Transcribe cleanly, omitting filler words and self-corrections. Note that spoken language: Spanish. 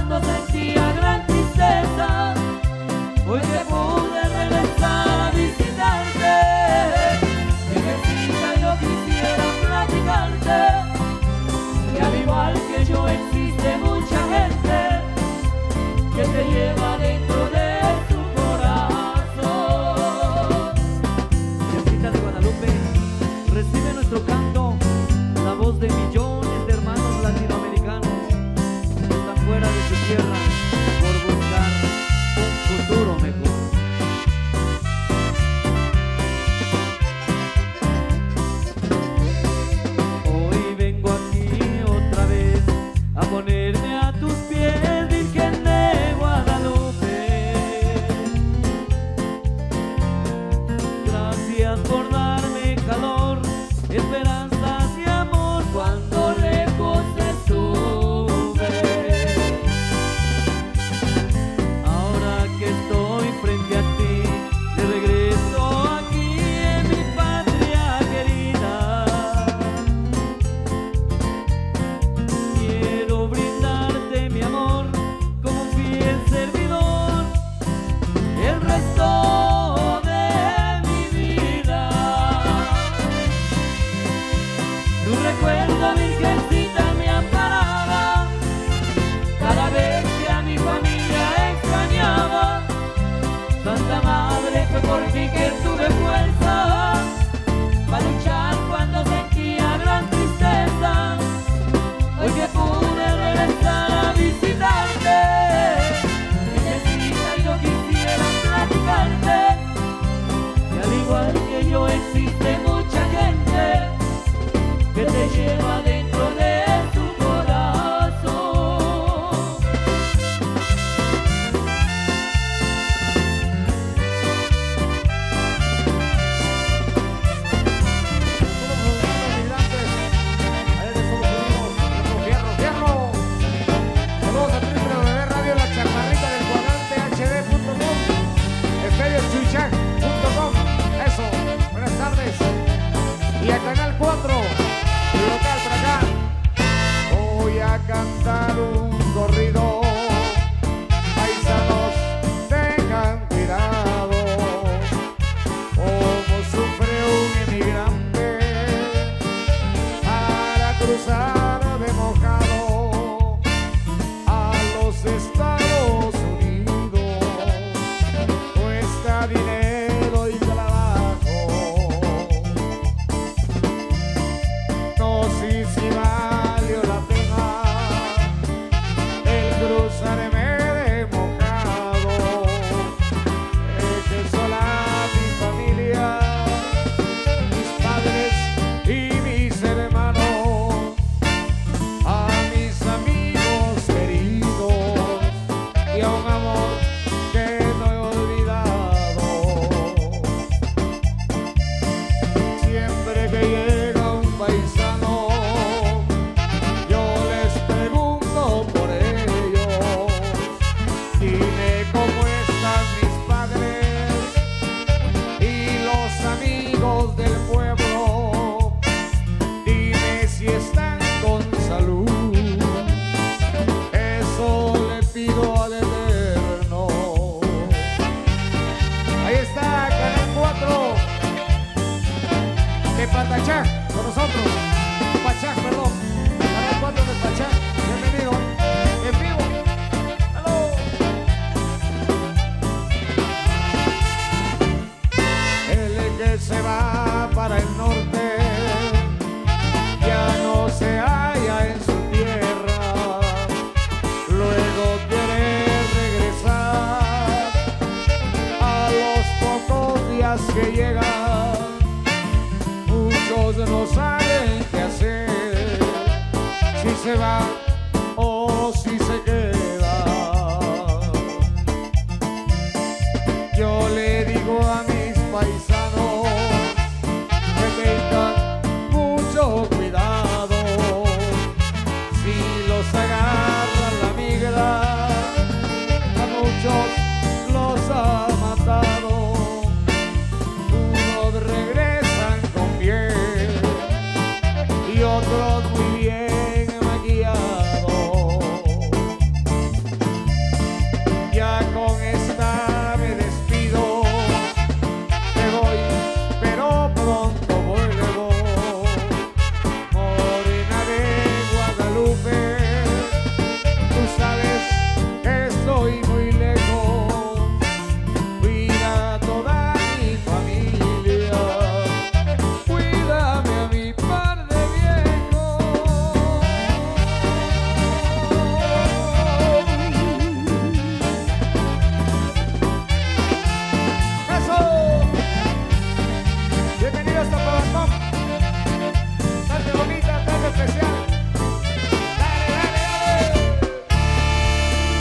cuando sentía gran tristeza. Hoy que pude regresar a visitarte, Virgencita, yo quisiera platicarte que al igual que yo existe mucha gente que te lleva dentro de su corazón. Virgencita de Guadalupe, recibe nuestro canto, la voz de millones de hermanos latinoamericanos que están fuera de su tierra por buscar un futuro mejor. Hoy vengo aquí otra vez a ponerme a tus pies, Virgen de Guadalupe. Gracias por darme calor, esperanzas y amor cuando lejos estuve. Ahora que estoy frente a ti, de regreso aquí en mi patria querida, quiero brindarte mi amor como un fiel servidor el resto de mi vida. Tu recuerdo, Virgencita, me amparaba cada vez que a mi familia extrañaba. Santa Madre, fue por ti que tuve fuerza para luchar cuando sentía gran tristeza. Hoy que pude regresar a visitarte, Virgencita, yo quisiera platicarte que al igual que yo existe mucha gente que te lleva dentro de tu corazón. Saludos a Radio La Chaparrita del Cuadrante HD.com, estériochuichac.com. Eso, buenas tardes. Y a Canal 4, local por acá. Voy a cantar un corrido. Paisanos, tengan cuidado, como sufre un emigrante para cruzar de mojado a los Estados Unidos. Cuesta dinero y trabajo. No sé si valió la pena el cruzarme de mojado. Dejé sola mi familia, mis padres y mis hermanos, a mis amigos queridos y a un amor que no he olvidado. Siempre que llega un paisano, yo les pregunto por ellos. Dime cómo están mis padres y los amigos del pueblo. Dime si están con salud. Eso le pido al Eterno. Ahí está, Canal 4 de Patachac, con nosotros. Pachac, perdón. Canal 4 de Pachac. Bienvenido. En vivo. ¡Aló! El que se va para el norte ya no se halla en su tierra. Luego quiere regresar. A los pocos días que llegan, muchos no saben qué hacer. Si se va